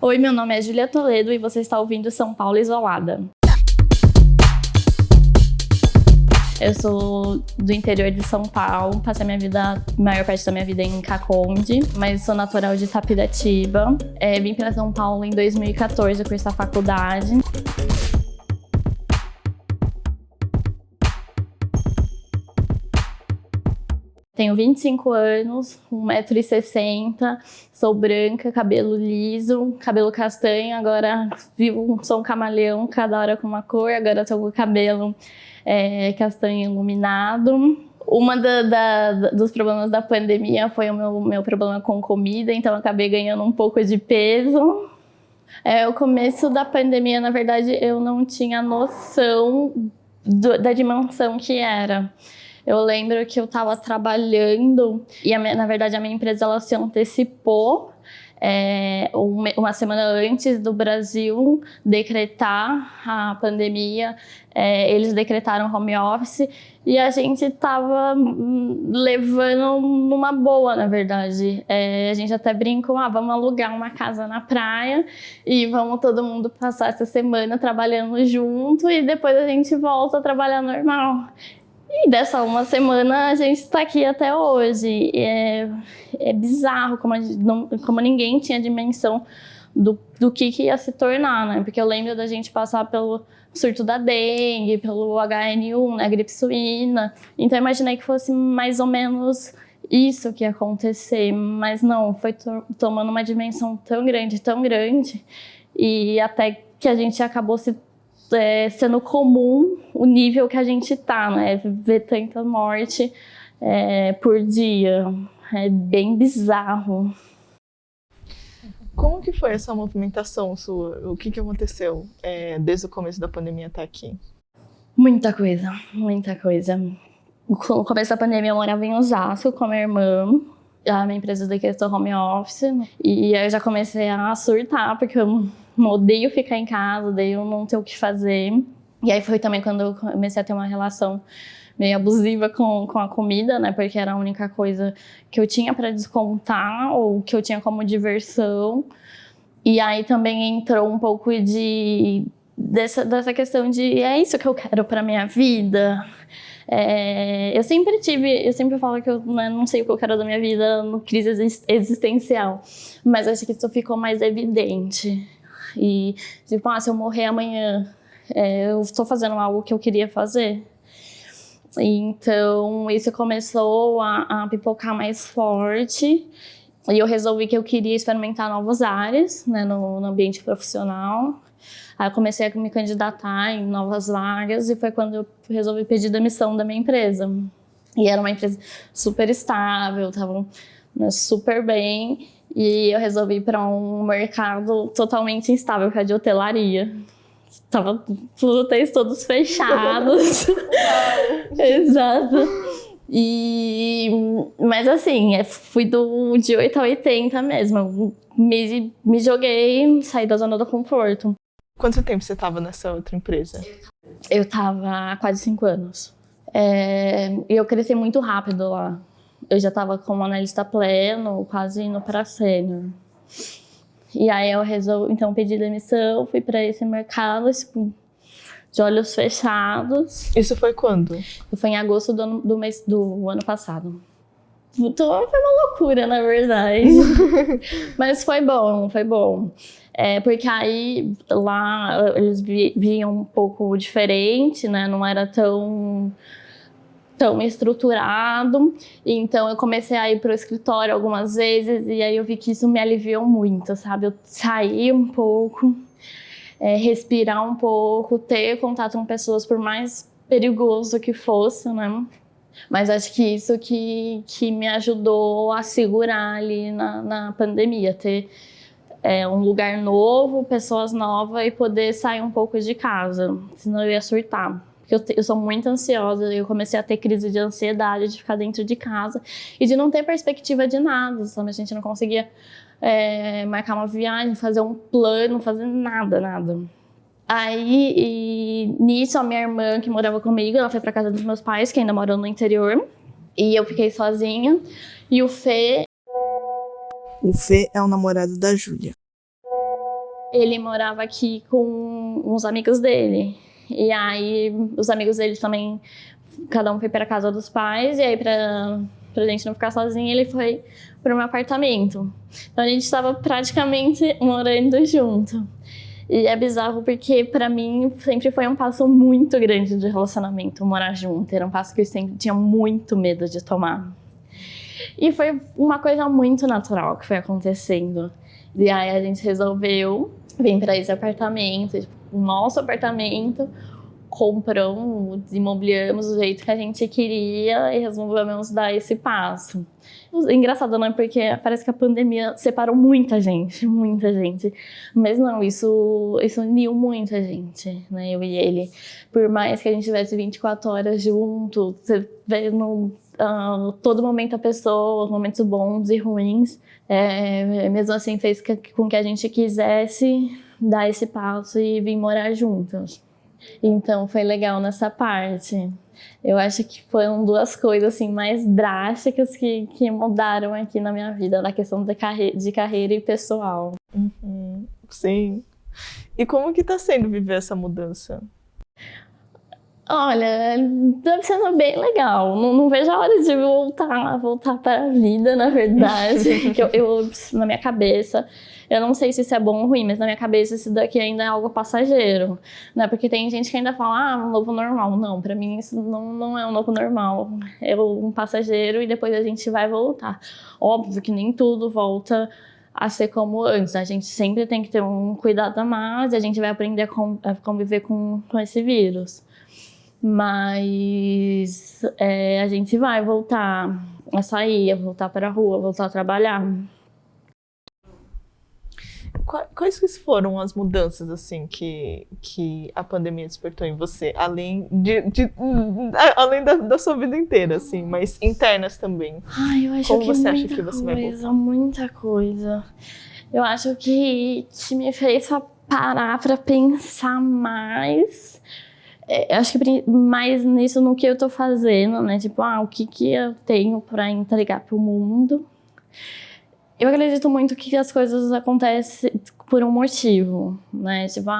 Oi, meu nome é Júlia Toledo e você está ouvindo São Paulo Isolada. Eu sou do interior de São Paulo, passei a maior parte da minha vida em Caconde, mas sou natural de Itapiratiba. Vim para São Paulo em 2014 cursar faculdade. Tenho 25 anos, 1,60 m, sou branca, cabelo liso, cabelo castanho, agora sou um camaleão, cada hora com uma cor, agora estou com o cabelo castanho iluminado. Dos problemas da pandemia foi o meu problema com comida, então eu acabei ganhando um pouco de peso. O começo da pandemia, na verdade, eu não tinha noção da dimensão que era. Eu lembro que eu estava trabalhando e, na verdade, a minha empresa ela se antecipou uma semana antes do Brasil decretar a pandemia. Eles decretaram home office e a gente estava levando numa boa, na verdade. A gente até brincou, vamos alugar uma casa na praia e vamos todo mundo passar essa semana trabalhando junto e depois a gente volta a trabalhar normal. E dessa uma semana a gente está aqui até hoje. É bizarro como ninguém tinha dimensão do que ia se tornar, né? Porque eu lembro da gente passar pelo surto da dengue, pelo HN1, né? Gripe suína. Então eu imaginei que fosse mais ou menos isso que ia acontecer. Mas não, foi tomando uma dimensão tão grande. E até que a gente acabou sendo comum o nível que a gente tá, né? Ver tanta morte por dia. É bem bizarro. Como que foi essa movimentação sua? O que aconteceu desde o começo da pandemia até aqui? Muita coisa. No começo da pandemia eu morava em Osasco com a minha irmã. A minha empresa decretou home office. E aí eu já comecei a surtar, porque eu odeio ficar em casa, odeio não ter o que fazer. E aí foi também quando eu comecei a ter uma relação meio abusiva com a comida, né? Porque era a única coisa que eu tinha para descontar ou que eu tinha como diversão. E aí também entrou um pouco dessa questão de é isso que eu quero para minha vida. Eu sempre falo que eu não sei o que eu quero da minha vida no crise existencial, mas acho que isso ficou mais evidente. E tipo, se eu morrer amanhã, eu estou fazendo algo que eu queria fazer. Então isso começou a pipocar mais forte e eu resolvi que eu queria experimentar novas áreas, né, no ambiente profissional. Aí eu comecei a me candidatar em novas vagas e foi quando eu resolvi pedir demissão da minha empresa. E era uma empresa super estável, estavam super bem, e eu resolvi ir para um mercado totalmente instável, que é de hotelaria. Tava os hotéis todos fechados. Exato. Mas assim, fui de 8 a 80 mesmo. Me joguei, saí da zona do conforto. Quanto tempo você estava nessa outra empresa? Eu estava há quase 5 anos. E eu cresci muito rápido lá. Eu já estava como analista pleno, quase indo para sênior. E aí eu resolvi, então, pedir demissão, fui para esse mercado, tipo, de olhos fechados. Isso foi quando? Foi em agosto do ano passado. Foi uma loucura, na verdade. Mas foi bom. Porque aí lá eles viam um pouco diferente, né? Não era tão estruturado. Então eu comecei a ir para o escritório algumas vezes e aí eu vi que isso me aliviou muito, sabe? Eu saí um pouco, respirar um pouco, ter contato com pessoas, por mais perigoso que fosse, né? Mas acho que isso que me ajudou a segurar ali na pandemia, ter um lugar novo, pessoas novas e poder sair um pouco de casa, senão eu ia surtar. Porque eu sou muito ansiosa, eu comecei a ter crise de ansiedade de ficar dentro de casa e de não ter perspectiva de nada, sabe? A gente não conseguia marcar uma viagem, fazer um plano, fazer nada. Aí, nisso, a minha irmã, que morava comigo, ela foi pra casa dos meus pais, que ainda moram no interior, e eu fiquei sozinha. E o Fê O Fê é o namorado da Júlia. Ele morava aqui com uns amigos dele. E aí, os amigos dele também, cada um foi para casa dos pais. E aí, pra gente não ficar sozinho, ele foi para um apartamento. Então, a gente estava praticamente morando junto. E é bizarro porque, pra mim, sempre foi um passo muito grande de relacionamento, morar junto. Era um passo que eu sempre tinha muito medo de tomar. E foi uma coisa muito natural que foi acontecendo. E aí a gente resolveu vir para esse apartamento, tipo, o nosso apartamento, compramos, imobiliamos do jeito que a gente queria e resolvemos dar esse passo. Engraçado, não é? Porque parece que a pandemia separou muita gente. Mas não, isso uniu muita gente, né? Eu e ele. Por mais que a gente tivesse 24 horas junto, você vê todo momento a pessoa, os momentos bons e ruins. Mesmo assim, fez com que a gente quisesse dar esse passo e vir morar juntos. Então, foi legal nessa parte. Eu acho que foram duas coisas assim, mais drásticas que mudaram aqui na minha vida, na questão de carreira e pessoal. Uhum, sim. E como que tá sendo viver essa mudança? Olha, tá sendo bem legal. Não vejo a hora de voltar para a vida, na verdade. Que eu, na minha cabeça, eu não sei se isso é bom ou ruim, mas na minha cabeça isso daqui ainda é algo passageiro, né? Porque tem gente que ainda fala, um novo normal. Não, pra mim isso não é um novo normal. É um passageiro e depois a gente vai voltar. Óbvio que nem tudo volta a ser como antes. A gente sempre tem que ter um cuidado a mais e a gente vai aprender a conviver com esse vírus. Mas a gente vai voltar a sair, a voltar para a rua, voltar a trabalhar. Quais que foram as mudanças assim que a pandemia despertou em você, além além da sua vida inteira, assim, mas internas também? Ai, eu acho Como que você muita acha que você vai voltar? muita coisa. Eu acho que me fez parar para pensar mais. Acho que mais nisso no que eu tô fazendo, né? Tipo, o que eu tenho para entregar pro mundo. Eu acredito muito que as coisas acontecem por um motivo, né? Tipo,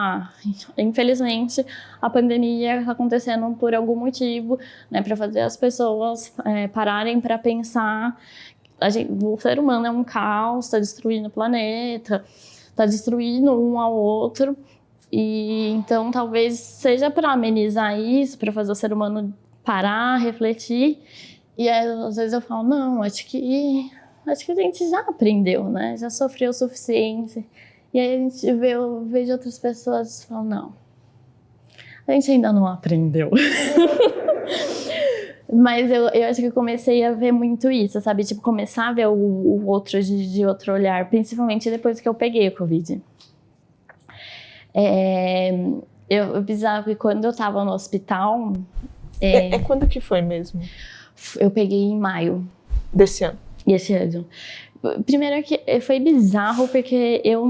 infelizmente a pandemia está acontecendo por algum motivo, né? Para fazer as pessoas pararem para pensar. O ser humano é um caos, está destruindo o planeta, está destruindo um ao outro. E então talvez seja para amenizar isso, para fazer o ser humano parar, refletir. E aí, às vezes eu falo, não, acho que a gente já aprendeu, né? Já sofreu o suficiente. E aí a gente eu vejo outras pessoas e falo, não, a gente ainda não aprendeu. Mas eu acho que eu comecei a ver muito isso, sabe? Tipo, começar a ver o outro de outro olhar, principalmente depois que eu peguei o Covid. Eu precisava que quando eu tava no hospital... Quando que foi mesmo? Eu peguei em maio. Desse ano? Esse ano. Primeiro que foi bizarro, porque eu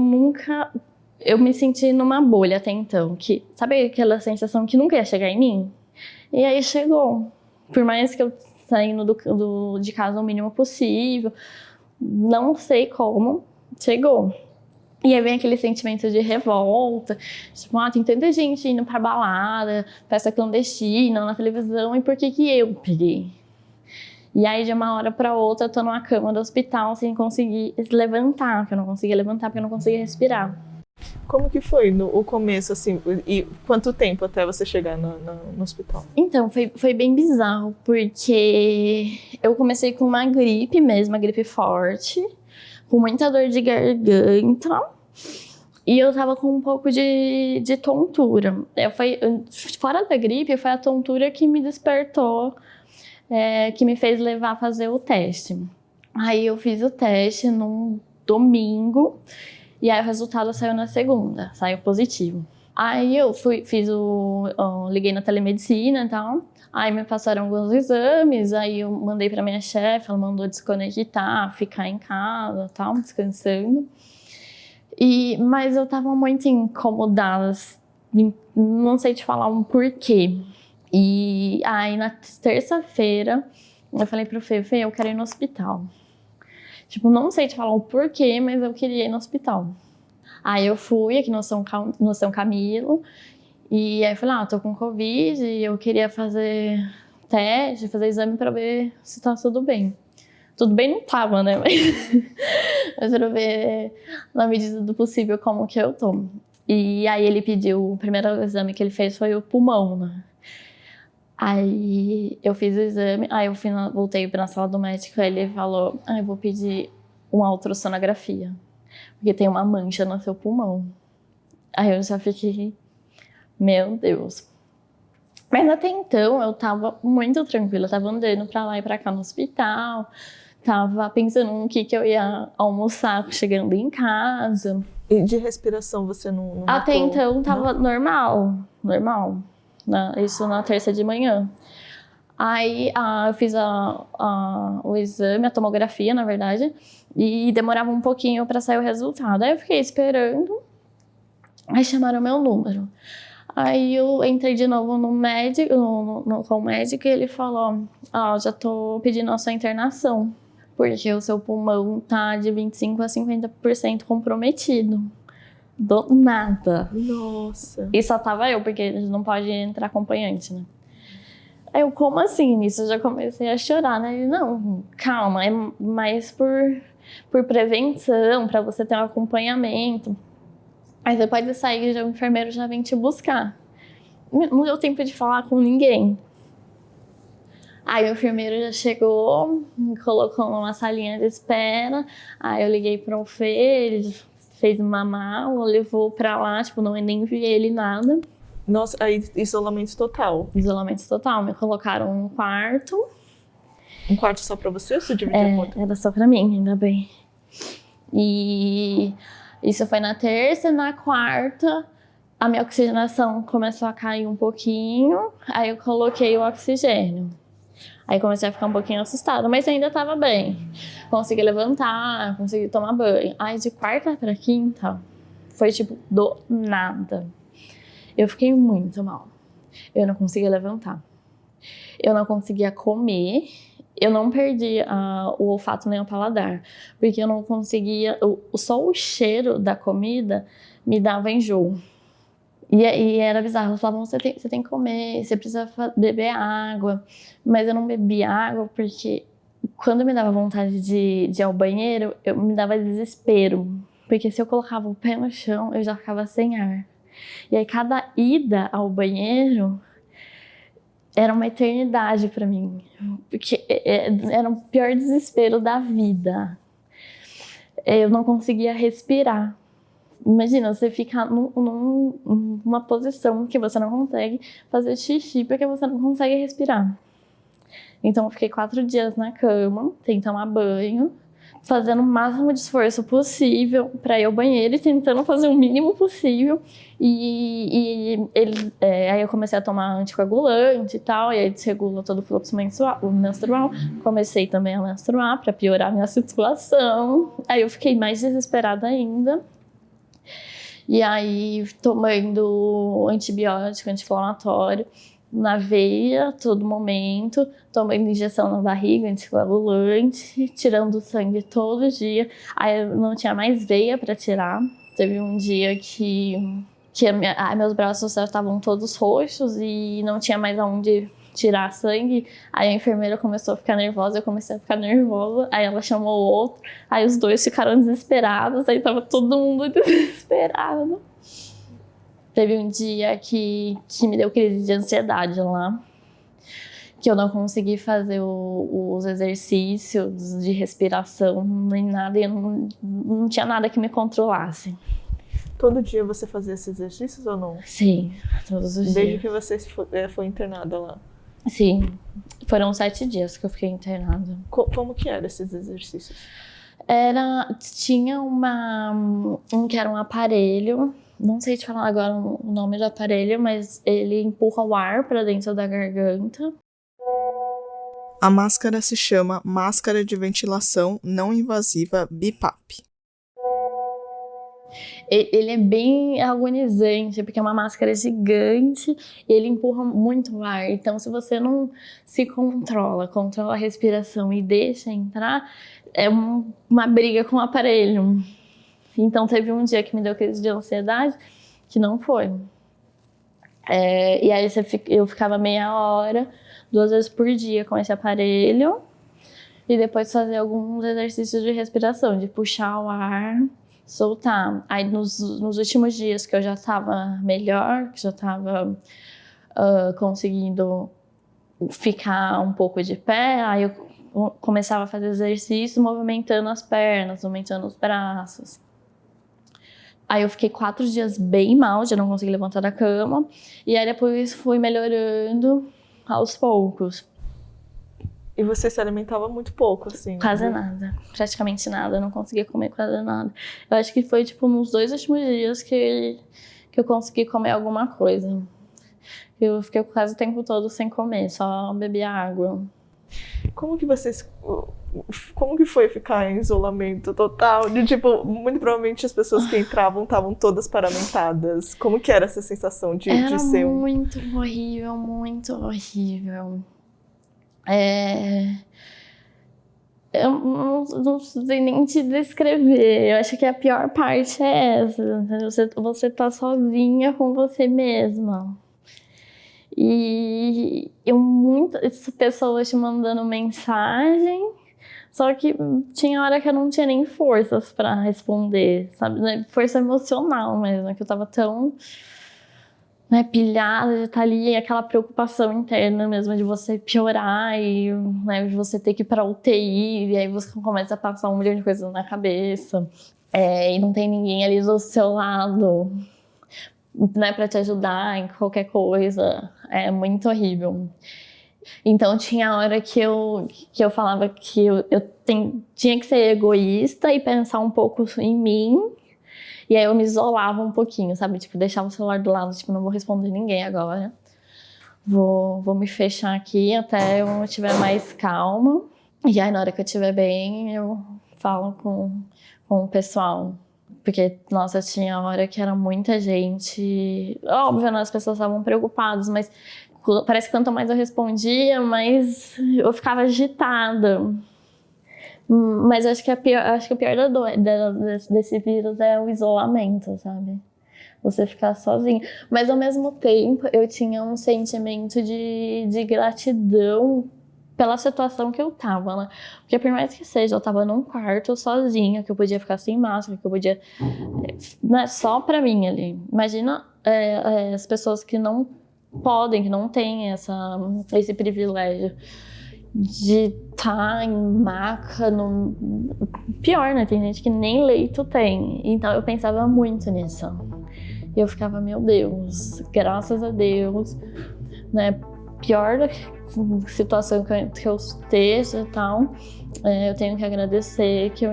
me senti numa bolha até então. Sabe aquela sensação que nunca ia chegar em mim? E aí chegou. Por mais que eu saindo de casa o mínimo possível, não sei como, chegou. E aí vem aquele sentimento de revolta, tipo, tem tanta gente indo pra balada, festa clandestina, na televisão, e por que eu peguei? E aí, de uma hora pra outra, eu tô numa cama do hospital sem conseguir levantar, porque eu não conseguia levantar, porque eu não conseguia respirar. Como que foi o começo, assim, e quanto tempo até você chegar no hospital? Então, foi bem bizarro, porque eu comecei com uma gripe mesmo, uma gripe forte, com muita dor de garganta, e eu tava com um pouco de tontura. Fora da gripe, foi a tontura que me despertou, que me fez levar a fazer o teste. Aí eu fiz o teste num domingo, e aí o resultado saiu na segunda, saiu positivo. Aí eu liguei na telemedicina e tal, aí me passaram alguns exames, aí eu mandei pra minha chefe, ela mandou desconectar, ficar em casa e tal, descansando. Mas eu tava muito incomodada, não sei te falar um porquê. E aí na terça-feira eu falei pro Fê, eu quero ir no hospital. Tipo, não sei te falar o porquê, mas eu queria ir no hospital. Aí eu fui aqui no São Camilo, e aí eu falei, tô com Covid, e eu queria fazer teste, fazer exame pra ver se tá tudo bem. Tudo bem não tava, né? Mas pra ver, na medida do possível, como que eu tô. E aí ele pediu, o primeiro exame que ele fez foi o pulmão, né? Aí eu fiz o exame, aí eu voltei pra sala do médico, aí ele falou, eu vou pedir uma ultrassonografia, porque tem uma mancha no seu pulmão. Aí eu já fiquei, meu Deus. Mas até então eu tava muito tranquila, eu tava andando pra lá e pra cá no hospital, tava pensando no que eu ia almoçar chegando em casa. E de respiração você não Até notou? então tava normal. Isso na terça de manhã. Aí eu fiz o exame, a tomografia, na verdade, e demorava um pouquinho pra sair o resultado. Aí eu fiquei esperando, aí chamaram meu número. Aí eu entrei de novo no médico, com o médico, e ele falou, já tô pedindo a sua internação, porque o seu pulmão tá de 25% a 50% comprometido. Do nada. Nossa. E só tava eu, porque não pode entrar acompanhante, né? Aí eu, como assim? Nisso eu já comecei a chorar, né? Ele, não, calma, é mais por prevenção, pra você ter um acompanhamento. Aí você pode sair, o enfermeiro já vem te buscar. Não deu tempo de falar com ninguém. Aí o enfermeiro já chegou, me colocou numa salinha de espera. Aí eu liguei pro Fê, ele fez uma mala, levou pra lá, nem vi ele nada. Nossa, aí isolamento total. Isolamento total, me colocaram num quarto. Um quarto só pra você ou você dividia a conta? Era só pra mim, ainda bem. E isso foi na terça, na quarta a minha oxigenação começou a cair um pouquinho, aí eu coloquei o oxigênio. Aí comecei a ficar um pouquinho assustada, mas ainda tava bem. Consegui levantar, consegui tomar banho. Aí de quarta pra quinta, foi do nada. Eu fiquei muito mal. Eu não conseguia levantar. Eu não conseguia comer. Eu não perdi o olfato nem o paladar, porque eu não conseguia... Só o cheiro da comida me dava enjoo. E era bizarro, eles falavam, você tem que comer, você precisa beber água. Mas eu não bebia água porque quando me dava vontade de ir ao banheiro, me dava desespero. Porque se eu colocava o pé no chão, eu já ficava sem ar. E aí cada ida ao banheiro era uma eternidade pra mim. Porque era o pior desespero da vida. Eu não conseguia respirar. Imagina, você ficar numa posição que você não consegue fazer xixi porque você não consegue respirar. Então eu fiquei 4 dias na cama, sem tomar banho, fazendo o máximo de esforço possível para ir ao banheiro e tentando fazer o mínimo possível. Aí eu comecei a tomar anticoagulante e tal, e aí desregula todo o fluxo menstrual. Comecei também a menstruar para piorar a minha situação. Aí eu fiquei mais desesperada ainda. E aí, tomando antibiótico, anti-inflamatório na veia, a todo momento, tomando injeção na barriga, anticoagulante, tirando sangue todo dia. Aí eu não tinha mais veia para tirar. Teve um dia que meus braços já estavam todos roxos e não tinha mais aonde tirar sangue. Aí a enfermeira começou a ficar nervosa, eu comecei a ficar nervosa. Aí ela chamou o outro, aí os dois ficaram desesperados, aí tava todo mundo desesperado. Teve um dia que me deu crise de ansiedade lá, que eu não consegui fazer os exercícios de respiração nem nada, e eu não tinha nada que me controlasse. Todo dia você fazia esses exercícios ou não? Sim, todos os dias. Desde que você foi internada lá? Sim, foram 7 dias que eu fiquei internada. Como que eram esses exercícios? Tinha que era um aparelho, não sei te falar agora o nome do aparelho, mas ele empurra o ar para dentro da garganta. A máscara se chama Máscara de Ventilação Não Invasiva BiPAP. Ele é bem agonizante, porque é uma máscara gigante e ele empurra muito ar. Então, se você não se controla a respiração e deixa entrar, é uma briga com o aparelho. Então teve um dia que me deu crise de ansiedade, que não foi. E aí eu ficava meia hora, 2 vezes por dia com esse aparelho, e depois fazer alguns exercícios de respiração, de puxar o ar, soltar. Aí nos últimos dias que eu já estava melhor, que já estava conseguindo ficar um pouco de pé, aí eu começava a fazer exercício movimentando as pernas, movimentando os braços. Aí eu fiquei 4 dias bem mal, já não consegui levantar da cama. E aí depois fui melhorando aos poucos. E você se alimentava muito pouco, assim? Quase nada, praticamente nada, eu não conseguia comer quase nada. Eu acho que foi tipo nos 2 últimos dias que eu consegui comer alguma coisa. Eu fiquei quase o tempo todo sem comer, só bebia água. Como que foi ficar em isolamento total? De tipo, muito provavelmente as pessoas que entravam estavam todas paramentadas. Como que era essa sensação de ser Era muito horrível, muito horrível. Eu não sei nem te descrever. Eu acho que a pior parte é essa. Você tá sozinha com você mesma. E muitas pessoas te mandando mensagem, só que tinha hora que eu não tinha nem forças pra responder, sabe? Força emocional mesmo, que eu tava tão pilhada de estar ali, aquela preocupação interna mesmo de você piorar e de você ter que ir pra UTI, e aí você começa a passar 1 milhão de coisas na cabeça, e não tem ninguém ali do seu lado, pra te ajudar em qualquer coisa. É muito horrível. Então tinha hora que eu falava que eu tinha que ser egoísta e pensar um pouco em mim, e aí eu me isolava um pouquinho, sabe? Tipo, deixava o celular do lado, tipo, não vou responder ninguém agora. Vou me fechar aqui até eu estiver mais calma. E aí na hora que eu estiver bem, eu falo com o pessoal. Porque, nossa, tinha hora que era muita gente. Óbvio, né, as pessoas estavam preocupadas, mas parece que quanto mais eu respondia, mais eu ficava agitada. Mas acho que o pior desse vírus é o isolamento, sabe? Você ficar sozinho. Mas ao mesmo tempo, eu tinha um sentimento de gratidão pela situação que eu tava, né? Porque por mais que seja, eu tava num quarto sozinha, que eu podia ficar sem máscara, que eu podia... só pra mim ali. Imagina as pessoas que não podem, que não têm esse privilégio de estar em maca, pior, né? Tem gente que nem leito tem. Então eu pensava muito nisso. E eu ficava, meu Deus, graças a Deus, né? Pior situação que eu esteja e tal, eu tenho que agradecer que eu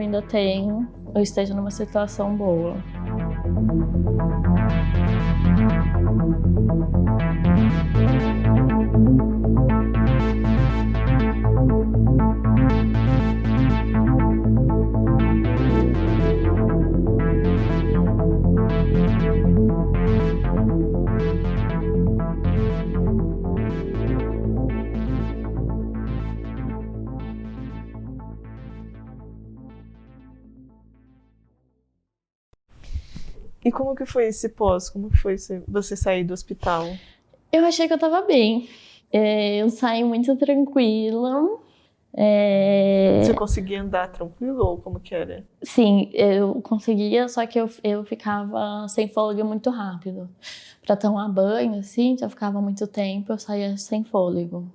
esteja numa situação boa. E como que foi esse pós? Como que foi você sair do hospital? Eu achei que eu tava bem. Eu saí muito tranquila. Você conseguia andar tranquilo ou como que era? Sim, eu conseguia, só que eu ficava sem fôlego muito rápido. Pra tomar banho, assim, já ficava muito tempo, eu saía sem fôlego.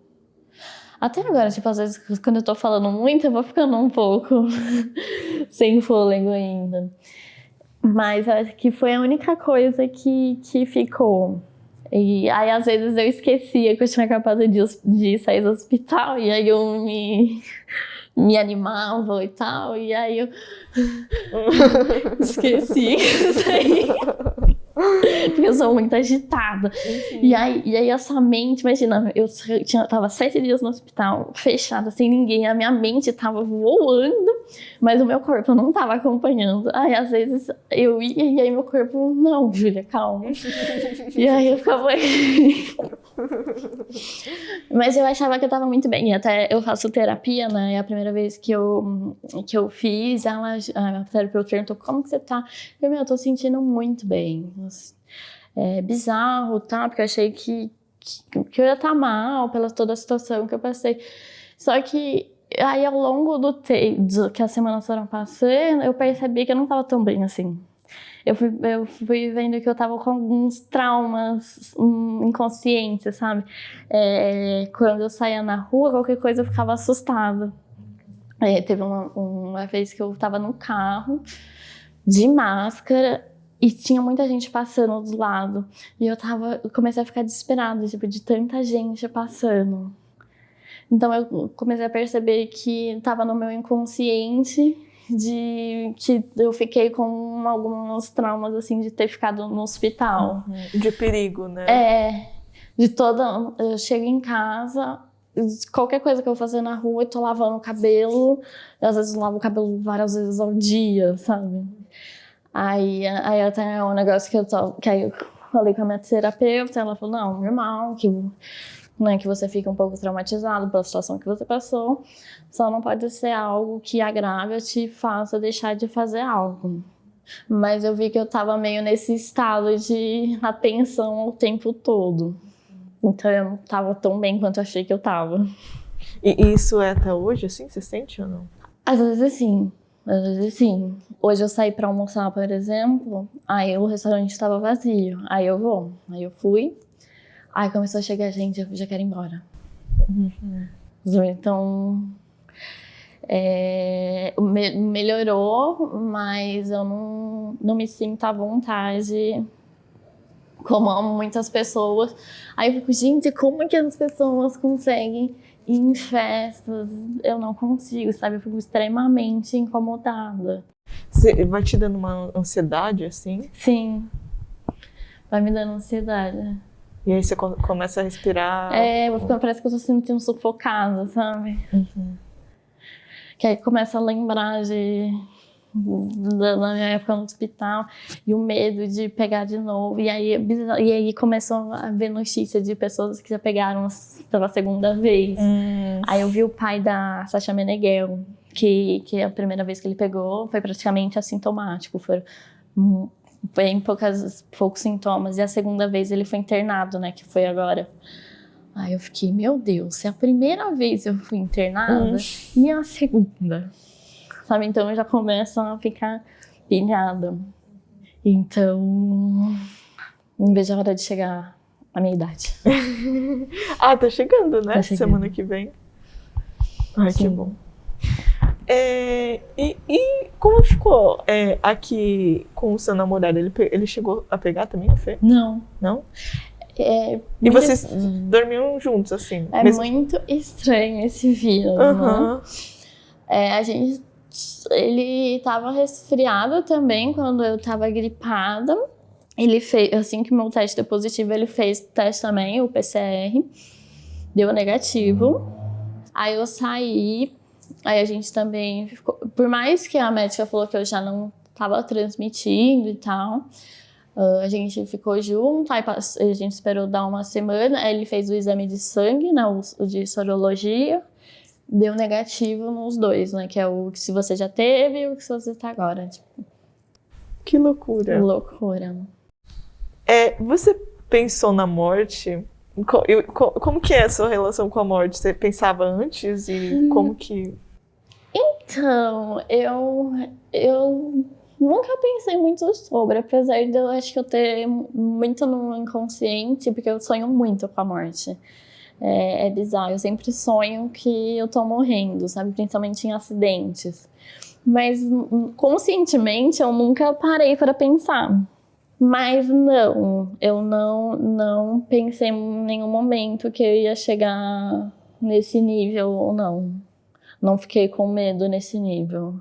Até agora, tipo, às vezes, quando eu tô falando muito, eu vou ficando um pouco sem fôlego ainda. Mas acho que foi a única coisa que ficou. E aí, às vezes, eu esquecia que eu tinha acabado de sair do hospital, e aí eu me animava e tal, e aí eu esqueci. eu sou muito agitada. E aí a sua mente, imagina, tava 7 dias no hospital, fechada, sem ninguém, a minha mente tava voando, mas o meu corpo não tava acompanhando. Aí às vezes eu ia e aí meu corpo, não, Júlia, calma. E aí eu ficava... Mas eu achava que eu tava muito bem, e até eu faço terapia, né, e a primeira vez que eu fiz, a terapeuta perguntou, como que você tá? Eu tô sentindo muito bem. É bizarro, tá? Porque eu achei que eu ia estar mal pela toda a situação que eu passei. Só que aí ao longo que as semanas foram passando, eu percebi que eu não tava tão bem assim. Eu fui vendo que eu tava com alguns traumas inconscientes, sabe? Quando eu saía na rua, qualquer coisa eu ficava assustada. Teve uma vez que eu tava no carro, de máscara, e tinha muita gente passando do lado. E eu comecei a ficar desesperada, tipo, de tanta gente passando. Então eu comecei a perceber que tava no meu inconsciente, de que eu fiquei com alguns traumas, assim, de ter ficado no hospital. De perigo, né? Eu chego em casa, qualquer coisa que eu vou fazer na rua, eu tô lavando o cabelo, às vezes eu lavo o cabelo várias vezes ao dia, sabe? Aí até um negócio que aí eu falei com a minha terapeuta, ela falou, não, normal, que você fica um pouco traumatizado pela situação que você passou, só não pode ser algo que agrave ou te faça deixar de fazer algo. Mas eu vi que eu tava meio nesse estado de atenção o tempo todo. Então eu não tava tão bem quanto eu achei que eu tava. E isso é até hoje, assim? Você sente ou não? Às vezes sim. Hoje eu saí pra almoçar, por exemplo, aí o restaurante estava vazio. Aí eu fui. Aí começou a chegar gente, eu já quero ir embora. Então, melhorou, mas eu não me sinto à vontade como muitas pessoas. Aí eu fico, gente, como que as pessoas conseguem ir em festas? Eu não consigo, sabe? Eu fico extremamente incomodada. Vai te dando uma ansiedade, assim? Sim, vai me dando ansiedade. E aí você começa a respirar... Parece que eu tô sentindo sufocada, sabe? Que aí começa a lembrar da minha época no hospital e o medo de pegar de novo. E aí começou a ver notícia de pessoas que já pegaram pela segunda vez. Aí eu vi o pai da Sasha Meneghel, que a primeira vez que ele pegou foi praticamente assintomático. Foi em poucos sintomas. E a segunda vez ele foi internado, né? Que foi agora. Aí eu fiquei, meu Deus, se a primeira vez eu fui internada, e a segunda? Sabe? Então eu já começo a ficar pilhada. Então, não vejo a hora de chegar à minha idade. Tá chegando, né? Tá chegando. Semana que vem. Ai, Sim. que bom. E como ficou aqui com o seu namorado? Ele chegou a pegar também, não foi? Não. Não? E vocês dormiam juntos, assim? Muito estranho esse vírus, né? Ele tava resfriado também quando eu tava gripada. Ele fez, assim que meu teste deu positivo, ele fez teste também, o PCR. Deu negativo. Aí eu saí. Aí a gente também ficou... Por mais que a médica falou que eu já não tava transmitindo e tal, a gente ficou junto, aí a gente esperou dar uma semana, aí ele fez o exame de sangue, né, o de sorologia, deu negativo nos dois, né, que é o que se você já teve e o que você tá agora. Tipo, que loucura. Loucura. Você pensou na morte? Como que é a sua relação com a morte? Você pensava antes e como que... Então, eu nunca pensei muito sobre, apesar de eu acho que eu ter muito no inconsciente, porque eu sonho muito com a morte. É bizarro, eu sempre sonho que eu tô morrendo, sabe? Principalmente em acidentes. Mas conscientemente eu nunca parei para pensar. Mas eu não pensei em nenhum momento que eu ia chegar nesse nível ou não. Não fiquei com medo nesse nível.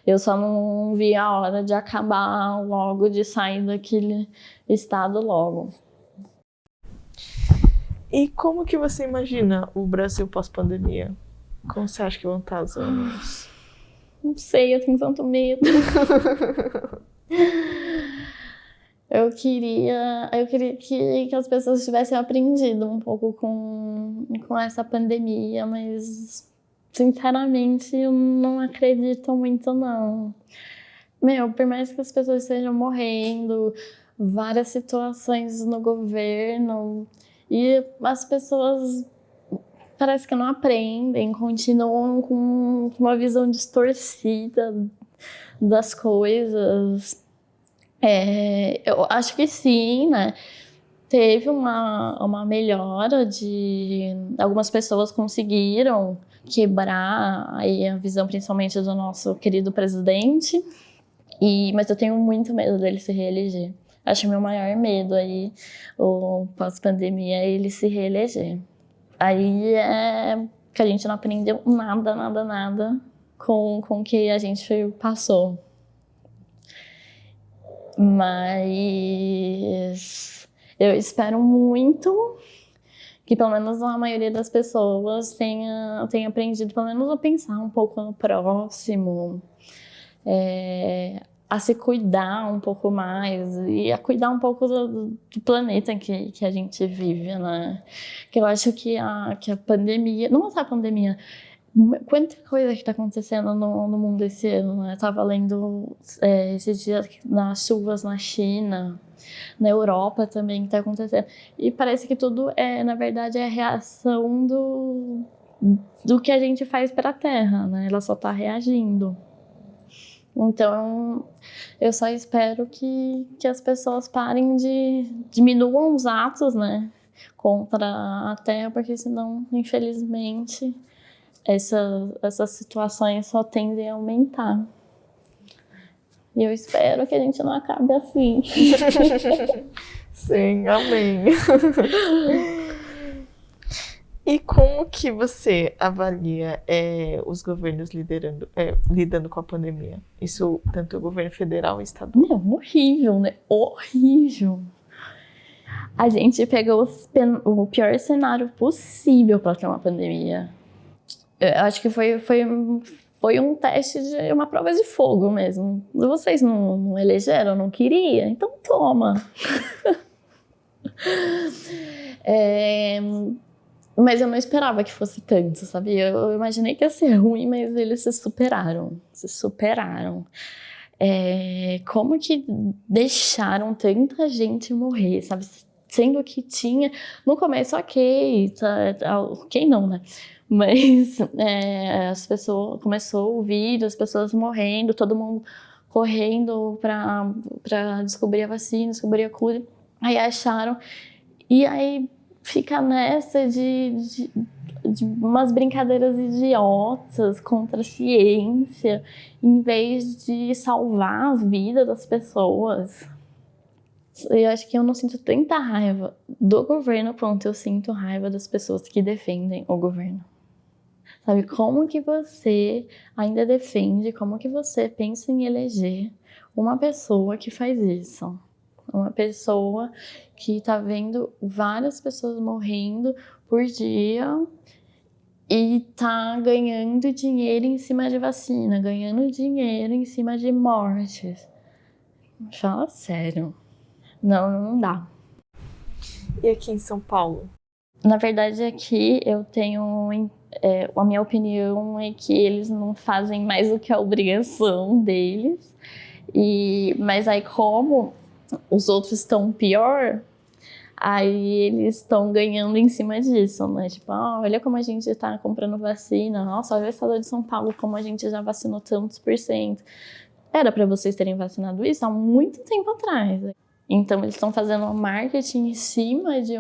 Eu só não vi a hora de acabar logo, de sair daquele estado logo. E como que você imagina o Brasil pós-pandemia? Como você acha que vão estar os ânimos? Não sei, eu tenho tanto medo. Eu queria que as pessoas tivessem aprendido um pouco com essa pandemia, mas sinceramente eu não acredito muito, não. Por mais que as pessoas estejam morrendo, várias situações no governo, e as pessoas parece que não aprendem, continuam com uma visão distorcida das coisas. Eu acho que sim, né? Teve uma melhora de... Algumas pessoas conseguiram quebrar aí a visão, principalmente do nosso querido presidente. Mas eu tenho muito medo dele se reeleger. Acho que meu maior medo aí, o pós-pandemia, é ele se reeleger. Aí é que a gente não aprendeu nada com o que a gente passou. Mas eu espero muito que pelo menos a maioria das pessoas tenha aprendido pelo menos a pensar um pouco no próximo, a se cuidar um pouco mais e a cuidar um pouco do planeta que a gente vive, né? Que eu acho que a pandemia, não só a pandemia, quanta coisa que está acontecendo no mundo esse ano, né? Eu tava lendo esses dias nas chuvas na China, na Europa também que está acontecendo. E parece que tudo na verdade, é a reação do que a gente faz para a Terra, né? Ela só está reagindo. Então, eu só espero que as pessoas parem diminuam os atos, né, contra a Terra, porque senão, infelizmente, essas situações só tendem a aumentar. E eu espero que a gente não acabe assim. Sim, amém. E como que você avalia os governos lidando com a pandemia? Isso, tanto o governo federal e estadual? Horrível, né? Horrível. A gente pegou o pior cenário possível para ter uma pandemia. Eu acho que foi um teste de uma prova de fogo mesmo. Vocês não elegeram, não queria? Então toma. Mas eu não esperava que fosse tanto, sabe? Eu imaginei que ia ser ruim, mas eles se superaram. Como que deixaram tanta gente morrer, sabe? Sendo que tinha... No começo, ok não, né? Mas as pessoas... Começou o vídeo, as pessoas morrendo, todo mundo correndo pra descobrir a vacina, descobrir a cura. Aí acharam... E aí fica nessa de umas brincadeiras idiotas contra a ciência, em vez de salvar a vida das pessoas. Eu acho que eu não sinto tanta raiva do governo quanto eu sinto raiva das pessoas que defendem o governo. Sabe, como que você ainda defende, como que você pensa em eleger uma pessoa que faz isso? Uma pessoa que tá vendo várias pessoas morrendo por dia e tá ganhando dinheiro em cima de vacina, ganhando dinheiro em cima de mortes. Fala sério. Não dá. E aqui em São Paulo? Na verdade, aqui eu tenho... a minha opinião é que eles não fazem mais do que a obrigação deles. Mas aí como os outros estão pior, aí eles estão ganhando em cima disso, né? Tipo, olha como a gente tá comprando vacina. Nossa, olha o estado de São Paulo, como a gente já vacinou tantos %. Era para vocês terem vacinado isso há muito tempo atrás. Então, eles estão fazendo marketing em cima de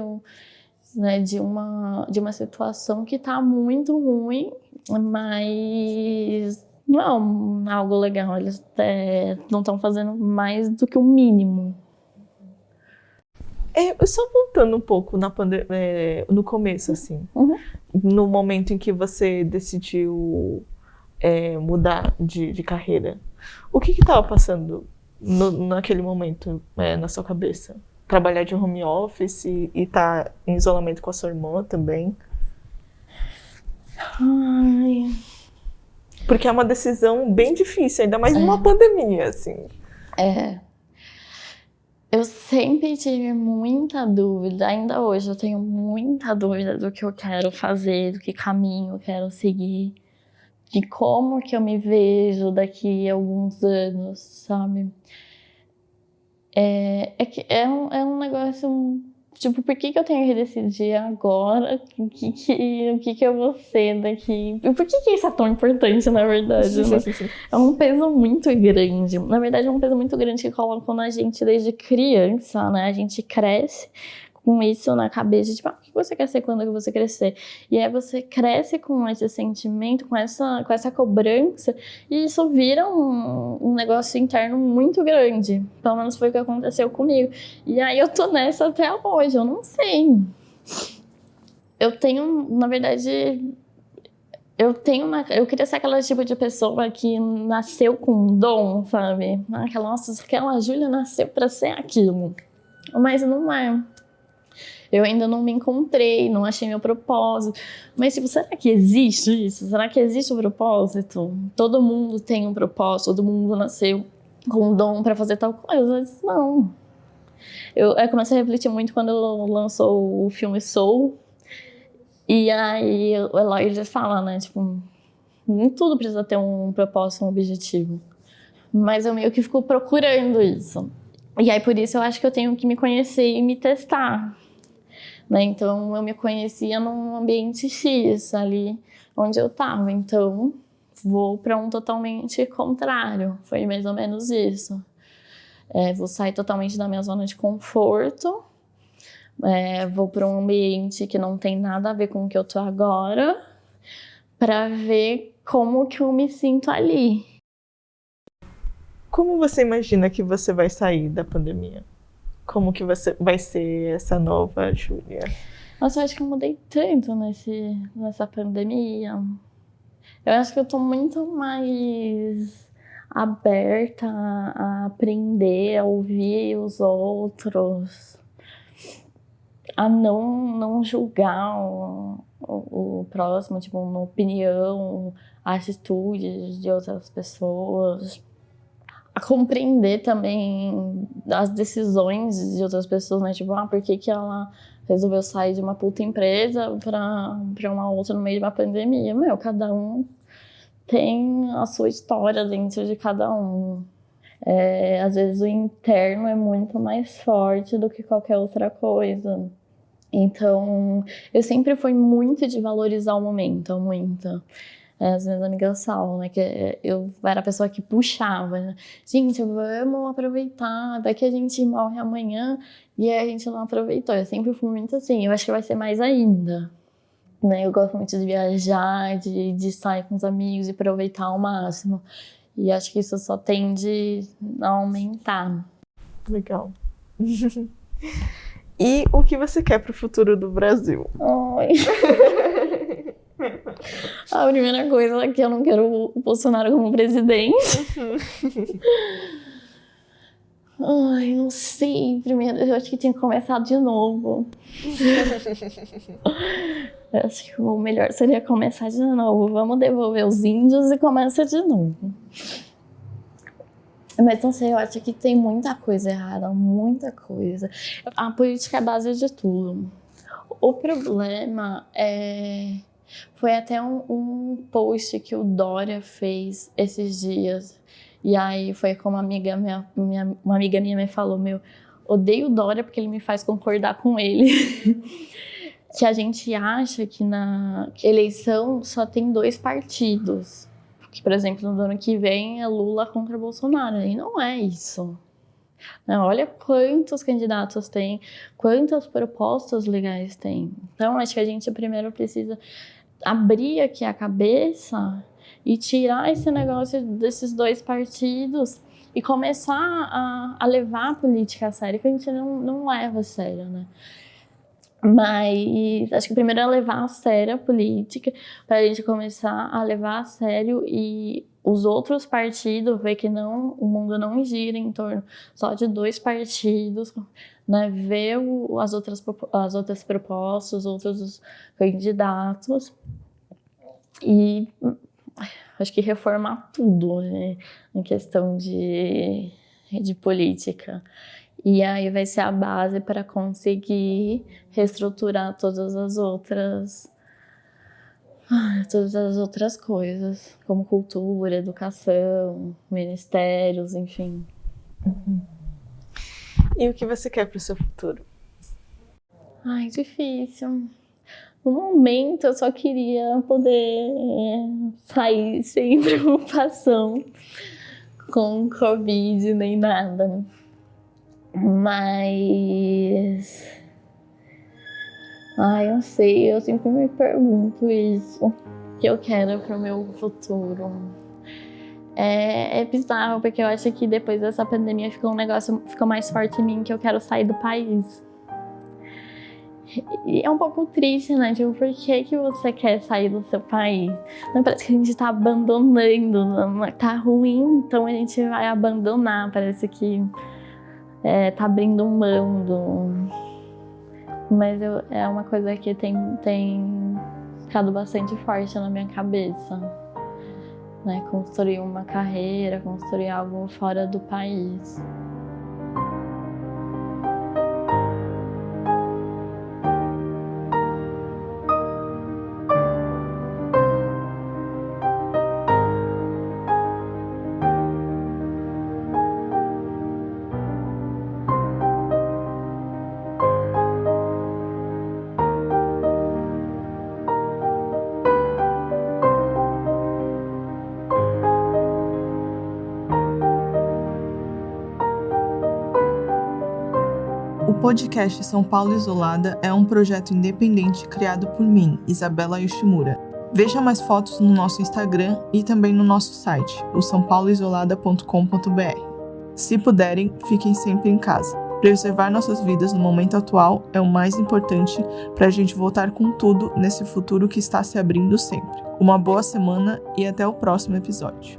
uma situação que tá muito ruim, mas não é algo legal. Eles não estão fazendo mais do que o mínimo. Só voltando um pouco no começo, assim. Uhum. No momento em que você decidiu mudar de carreira, o que estava passando naquele momento na sua cabeça? Trabalhar de home office e estar em isolamento com a sua irmã também? Ai. Porque é uma decisão bem difícil, ainda mais numa pandemia, assim. Eu sempre tive muita dúvida, ainda hoje eu tenho muita dúvida do que eu quero fazer, do que caminho eu quero seguir, de como que eu me vejo daqui a alguns anos, sabe? É um negócio, tipo, por que eu tenho que decidir agora o que eu vou ser daqui? E por que isso é tão importante, na verdade, né? É um peso muito grande. Na verdade, é um peso muito grande que colocam na gente desde criança, né? A gente cresce com isso na cabeça, tipo, o que você quer ser quando você crescer? E aí você cresce com esse sentimento, com essa cobrança, e isso vira um negócio interno muito grande. Pelo menos foi o que aconteceu comigo. E aí eu tô nessa até hoje, eu não sei. Eu tenho, na verdade, eu queria ser aquela tipo de pessoa que nasceu com um dom, sabe? Aquela Júlia nasceu pra ser aquilo. Mas não é. Eu ainda não me encontrei, não achei meu propósito. Mas, tipo, será que existe isso? Será que existe um propósito? Todo mundo tem um propósito, todo mundo nasceu com um dom pra fazer tal coisa. Eu disse, não. Eu comecei a refletir muito quando lançou o filme Soul. E aí o Eloy já fala, né, tipo, nem tudo precisa ter um propósito, um objetivo. Mas eu meio que fico procurando isso. E aí por isso eu acho que eu tenho que me conhecer e me testar. Né? Então, eu me conhecia num ambiente X, ali onde eu estava. Então, vou para um totalmente contrário. Foi mais ou menos isso. Vou sair totalmente da minha zona de conforto. Vou para um ambiente que não tem nada a ver com o que eu tô agora, para ver como que eu me sinto ali. Como você imagina que você vai sair da pandemia? Como que você vai ser essa nova Júlia? Nossa, eu acho que eu mudei tanto nessa pandemia. Eu acho que eu tô muito mais aberta a aprender, a ouvir os outros, a não julgar o próximo, tipo, uma opinião, atitudes de outras pessoas. A compreender também as decisões de outras pessoas, né? Tipo, por que ela resolveu sair de uma puta empresa pra uma outra no meio de uma pandemia? Cada um tem a sua história dentro de cada um. Às vezes o interno é muito mais forte do que qualquer outra coisa. Então, eu sempre fui muito de valorizar o momento, muito. As minhas amigas falam, né, que eu era a pessoa que puxava, né? Gente, vamos aproveitar, daqui a gente morre amanhã e aí a gente não aproveitou. Eu sempre fui muito assim, eu acho que vai ser mais ainda, né? Eu gosto muito de viajar, de sair com os amigos e aproveitar ao máximo. E acho que isso só tende a aumentar. Legal. E o que você quer pro futuro do Brasil? Ai. A primeira coisa é que eu não quero o Bolsonaro como presidente. Ai, não sei. Primeiro, eu acho que tinha que começar de novo. Eu acho que o melhor seria começar de novo. Vamos devolver os índios e começa de novo. Mas não sei, eu acho que tem muita coisa errada, muita coisa. A política é a base de tudo. O problema foi até um post que o Dória fez esses dias. E aí foi como uma amiga minha me falou, odeio o Dória porque ele me faz concordar com ele. Que a gente acha que na eleição só tem 2 partidos. Que, por exemplo, no ano que vem é Lula contra Bolsonaro. E não é isso. Olha quantos candidatos tem, quantas propostas legais tem. Então, acho que a gente primeiro precisa abrir aqui a cabeça e tirar esse negócio desses 2 partidos e começar a levar a política a sério, que a gente não leva a sério, né? Mas acho que primeiro é levar a sério a política, para a gente começar a levar a sério e os outros partidos ver que o mundo não gira em torno só de 2 partidos, né? Ver as outras propostas, os outros candidatos e acho que reformar tudo, né, em questão de política. E aí vai ser a base para conseguir reestruturar todas as outras coisas, como cultura, educação, ministérios, enfim. E o que você quer para o seu futuro? Ai, difícil. No momento, eu só queria poder sair sem preocupação com Covid nem nada. Mas... eu não sei, eu sempre me pergunto isso. O que eu quero pro meu futuro. É bizarro, porque eu acho que depois dessa pandemia ficou mais forte em mim, que eu quero sair do país. E é um pouco triste, né? Tipo, por que você quer sair do seu país? Não, parece que a gente tá abandonando, tá ruim, então a gente vai abandonar. Parece que tá abrindo mão Mas é uma coisa que tem ficado bastante forte na minha cabeça, né? Construir uma carreira, construir algo fora do país. O podcast São Paulo Isolada é um projeto independente criado por mim, Isabela Yoshimura. Veja mais fotos no nosso Instagram e também no nosso site, o saopauloisolada.com.br. Se puderem, fiquem sempre em casa. Preservar nossas vidas no momento atual é o mais importante para a gente voltar com tudo nesse futuro que está se abrindo sempre. Uma boa semana e até o próximo episódio.